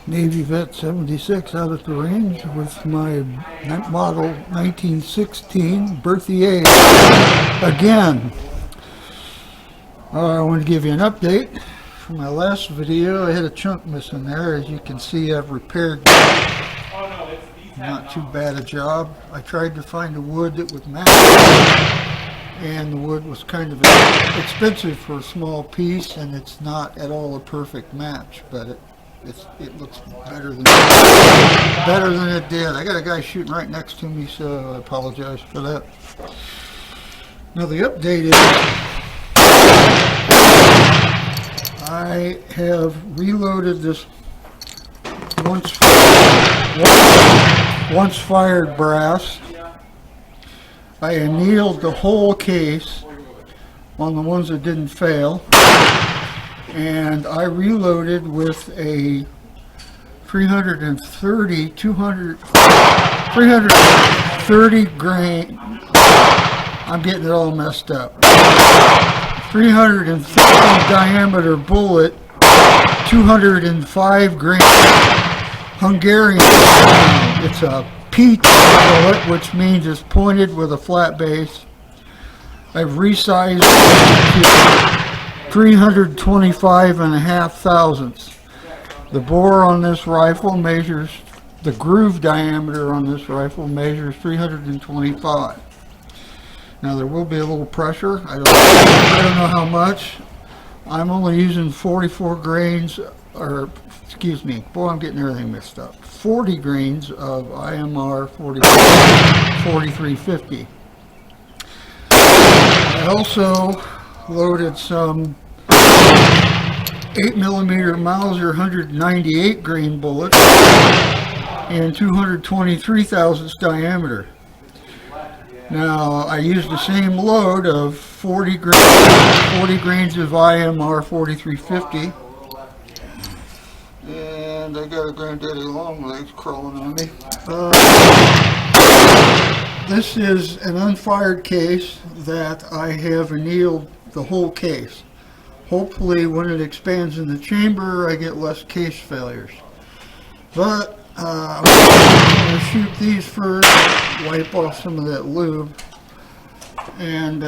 Navy Vet 76 out at the range with my model 1916 Berthier again. I want to give you an update. From my last video, I had a chunk missing there. As you can see, I've repaired it. Not too bad a job. I tried to find a wood that would match, and the wood was kind of expensive for a small piece, and it's not at all a perfect match, but it looks better than it did. I got a guy shooting right next to me, so I apologize for that. Now the update is I have reloaded this once fired brass. I annealed the whole case on the ones that didn't fail, and I reloaded with a 330 grain. I'm getting it all messed up. 350 diameter bullet, 205 grain Hungarian. It's a peach bullet, which means it's pointed with a flat base. I've resized it to 325.5 thousandths. The bore on this rifle measures, the groove diameter on this rifle measures 325. Now there will be a little pressure. I don't know how much. I'm only using 44 grains, or excuse me, boy, I'm getting everything mixed up. 40 grains of IMR 4350. I also loaded some 8mm Mauser 198 grain bullets and 223 thousandths diameter. Now I used the same load of 40 grains of IMR 4350, and I got a granddaddy long legs crawling on me. This is an unfired case that I have annealed the whole case. Hopefully when it expands in the chamber I get less case failures. But I'm going to shoot these first, wipe off some of that lube, and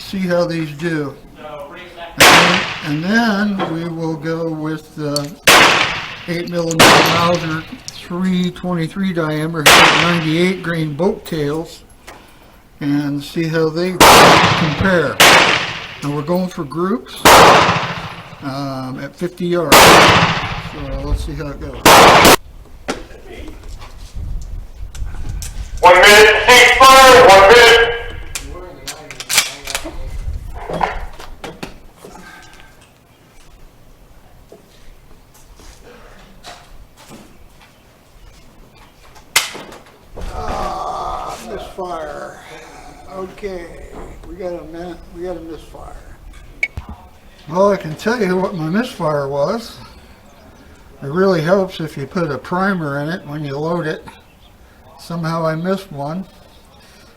see how these do. And then we will go with the 8mm Mauser 323 diameter 98 grain boat tails and see how they compare. And we're going for groups at 50 yards. So let's see how it goes. 1 minute, ceasefire, 1 minute. Misfire. Okay, we got a misfire. Well, I can tell you what my misfire was. It really helps if you put a primer in it when you load it. Somehow I missed one.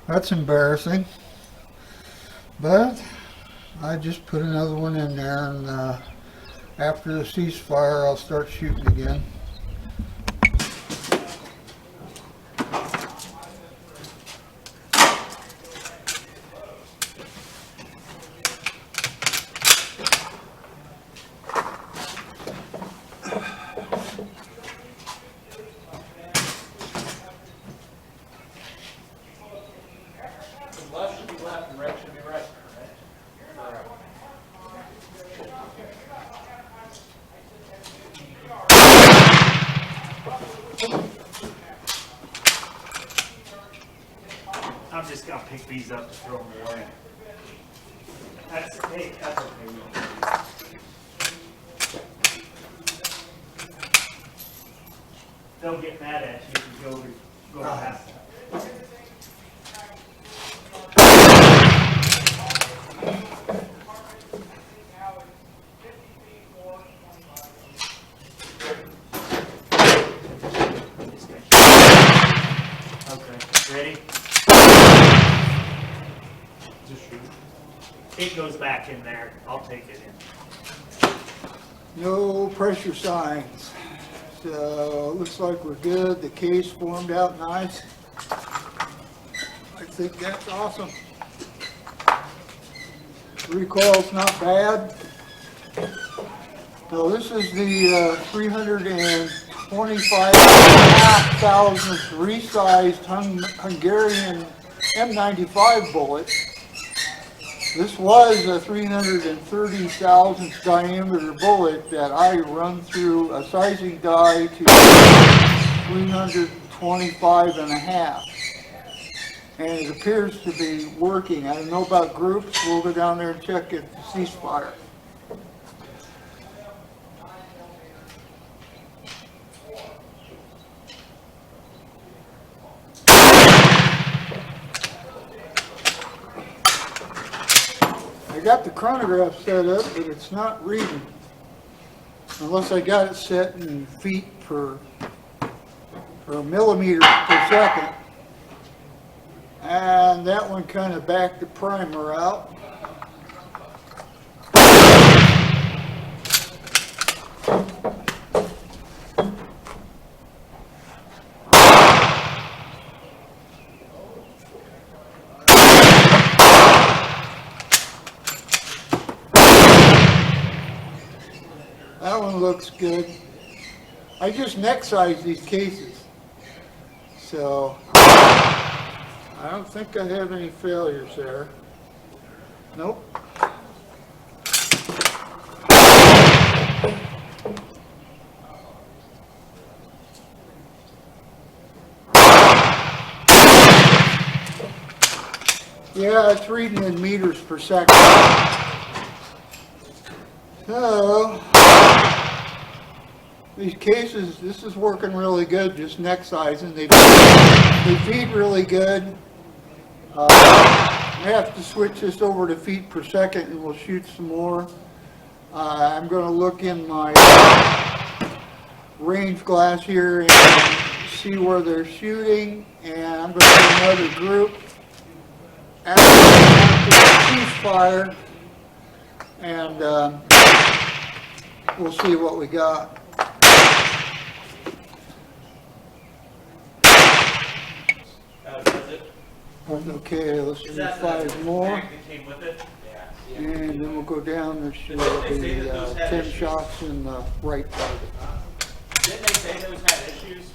That's embarrassing. But I just put another one in there, and after the ceasefire I'll start shooting again. Left should be left and right should be right, I'm just gonna pick these up and throw them away. That's okay. They'll get mad at you if you go past that. Ready? It goes back in there. I'll take it in. No pressure signs. looks like we're good. The case formed out nice. I think that's awesome. Recoil's not bad. Now this is the 325.5 thousandth resized Hungarian M95 bullet. This was a 330 thousandth diameter bullet that I run through a sizing die to 325.5. And it appears to be working. I don't know about groups. We'll go down there and check at the ceasefire. I got the chronograph set up, but it's not reading. Unless I got it set in feet per millimeters per second. And that one kind of backed the primer out. That one looks good. I just neck size these cases. So I don't think I have any failures there. Nope. Yeah, it's reading in meters per second. So these cases, this is working really good, just neck sizing. They feed really good. I have to switch this over to feet per second and we'll shoot some more. I'm going to look in my range glass here and see where they're shooting, and I'm going to do another group after the ceasefire, and we'll see what we got. Okay, let's do 5 more, and then we'll go down and shoot the 10 shots in the right target. Didn't they say those had issues?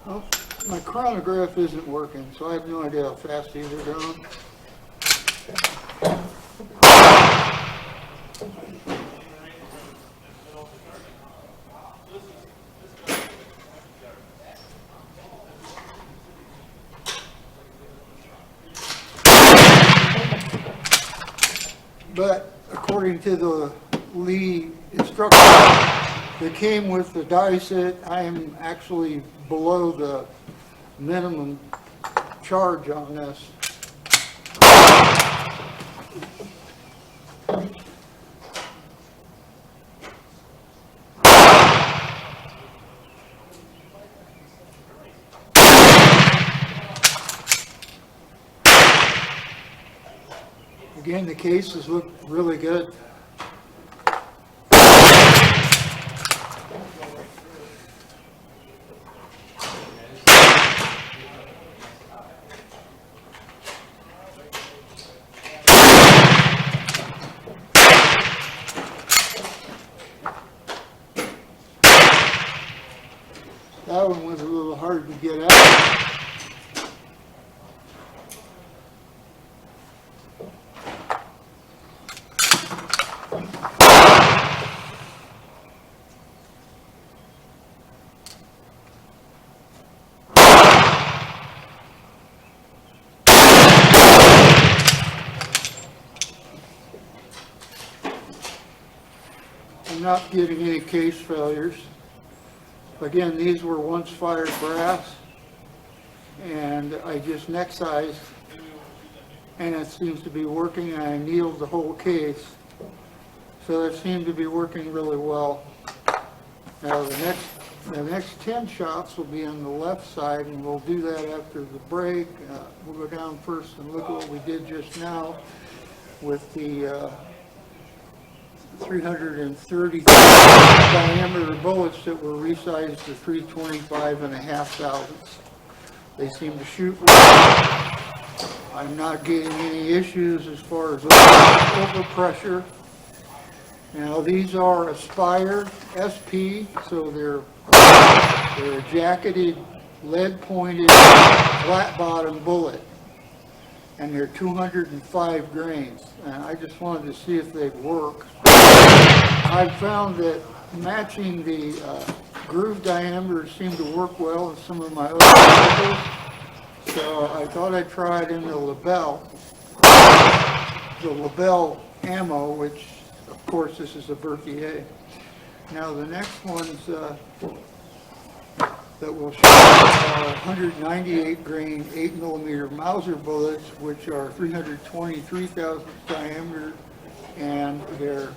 Well, my chronograph isn't working, so I have no idea how fast these are going. But according to the Lee instructions that came with the die set, I am actually below the minimum charge on this. Again, the cases look really good. That one was a little hard to get out. I'm not getting any case failures. Again, these were once fired brass, and I just neck sized, and it seems to be working. I annealed the whole case, so it seemed to be working really well. Now the next 10 shots will be on the left side, and we'll do that after the break. We'll go down first and look at what we did just now with the 330 diameter bullets that were resized to 325.5 thousandths. They seem to shoot well. I'm not getting any issues as far as overpressure. Now these are Aspire SP, so they're a jacketed, lead-pointed, flat-bottom bullet, and they're 205 grains. And I just wanted to see if they'd work. I found that matching the groove diameter seemed to work well in some of my other rifles, so I thought I'd try it in the LaBelle ammo, which of course this is a Berthier. Now the next ones that we'll show are 198 grain 8mm Mauser bullets, which are 323 thousandths diameter, and they're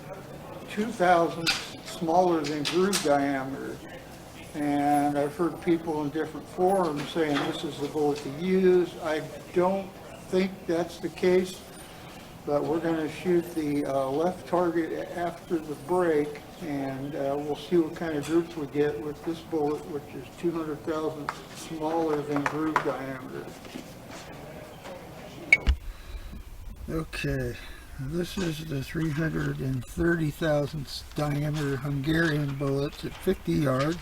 2 thousandths smaller than groove diameter. And I've heard people in different forums saying this is the bullet to use. I don't think that's the case, but we're going to shoot the left target after the break, and we'll see what kind of groups we get with this bullet, which is 200 thousandths smaller than groove diameter. Okay, this is the 330 thousandths diameter Hungarian bullets at 50 yards.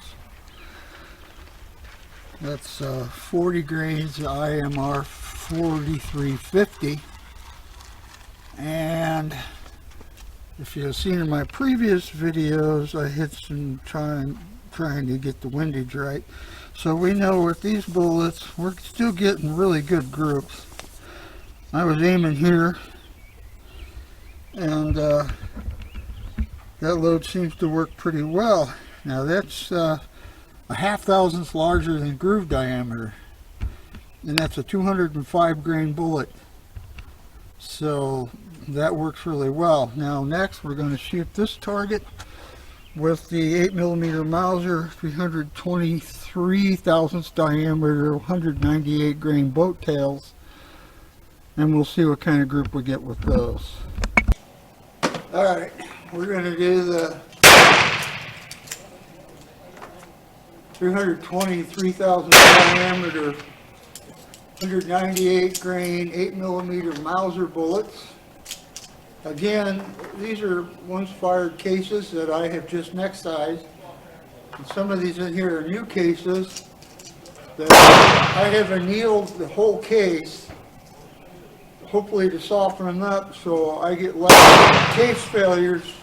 That's 40 grains IMR 4350. And if you've seen in my previous videos, I hit some time trying to get the windage right. So we know with these bullets, we're still getting really good groups. I was aiming here, and that load seems to work pretty well. Now that's a 0.5 thousandths larger than groove diameter, and that's a 205 grain bullet. So that works really well. Now next we're going to shoot this target with the 8mm Mauser 323 thousandths diameter 198 grain boat tails, and we'll see what kind of group we get with those. Alright, we're going to do the 323 thousandths diameter 198 grain 8mm Mauser bullets. Again, these are once fired cases that I have just neck sized. And some of these in here are new cases that I have annealed the whole case, hopefully to soften them up so I get less case failures.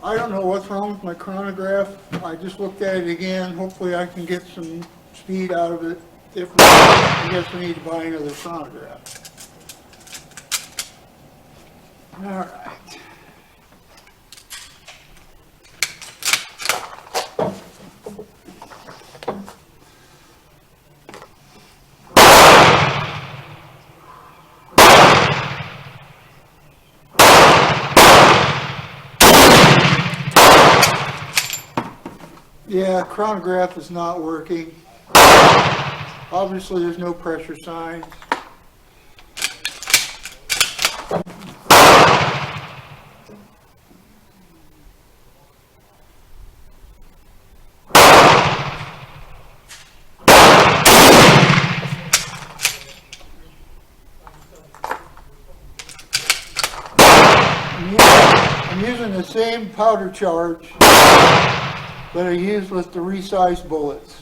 I don't know what's wrong with my chronograph. I just looked at it again. Hopefully I can get some speed out of it. If not, I guess I need to buy another chronograph. All right. Yeah, chronograph is not working. Obviously there's no pressure signs. I'm using the same powder charge that I used with the resized bullets.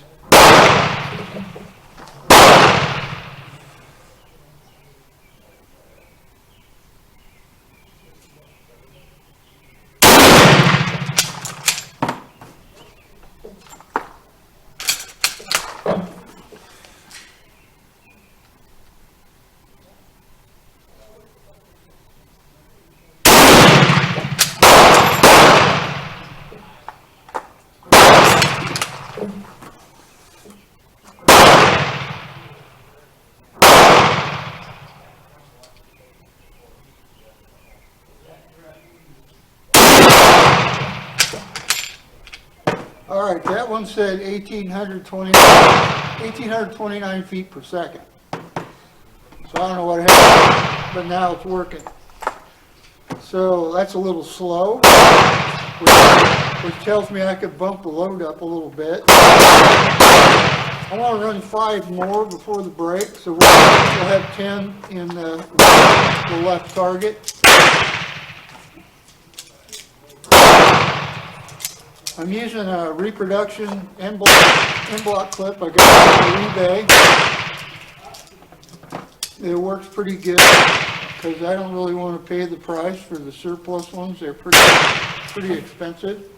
All right, that one said 1,829 feet per second. So I don't know what happened, but now it's working. So that's a little slow, which tells me I could bump the load up a little bit. I want to run 5 more before the break, so we'll have 10 in the left target. I'm using a reproduction end block clip I got on eBay. It works pretty good because I don't really want to pay the price for the surplus ones. They're pretty expensive.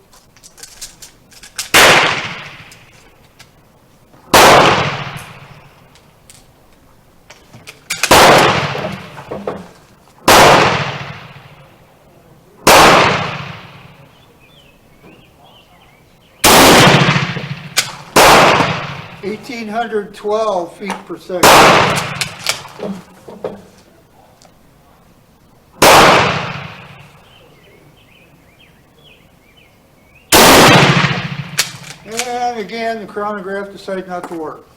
(1,812 feet per second). And again, the chronograph decided not to work.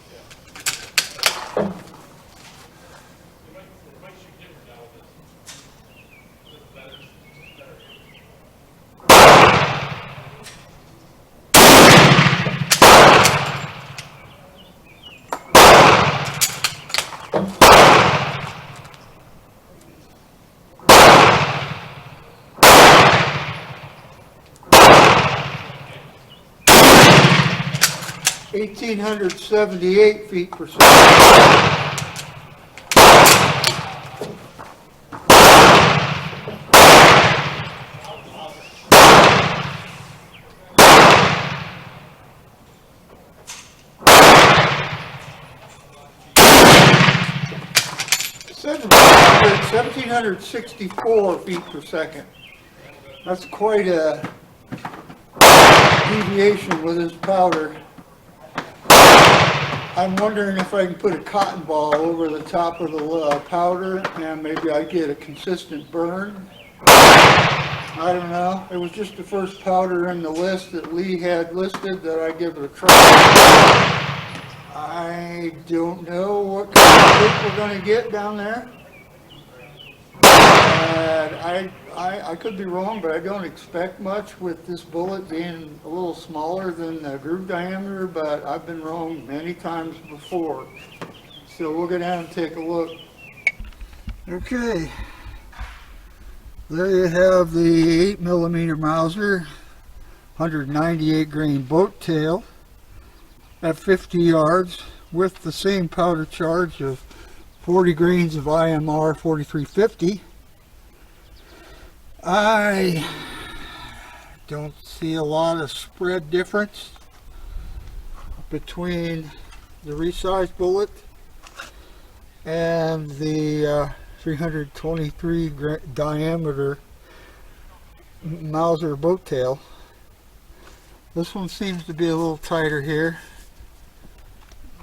(1,878 feet per second). (1,764 feet per second). That's quite a deviation with this powder. I'm wondering if I can put a cotton ball over the top of the powder and maybe I get a consistent burn. I don't know. It was just the first powder in the list that Lee had listed that I give it a try. I don't know what kind of hit we're going to get down there. I could be wrong, but I don't expect much with this bullet being a little smaller than the groove diameter, but I've been wrong many times before. So we'll go down and take a look. Okay, there you have the 8mm Mauser 198 grain boat tail at 50 yards with the same powder charge of 40 grains of IMR 4350. I don't see a lot of spread difference between the resized bullet and the 323 diameter Mauser boat tail. This one seems to be a little tighter here.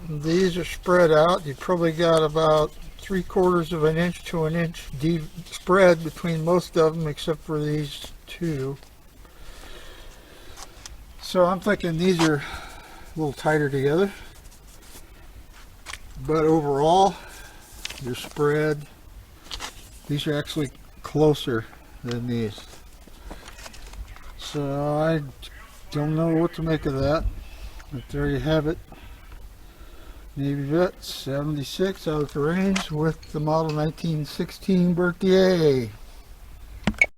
These are spread out. You probably got about 3/4 of an inch to an inch deep spread between most of them except for these two. So I'm thinking these are a little tighter together, but overall your spread, these are actually closer than these. So I don't know what to make of that, but there you have it. Navy Vet 76 out of the range with the model 1916 Berthier.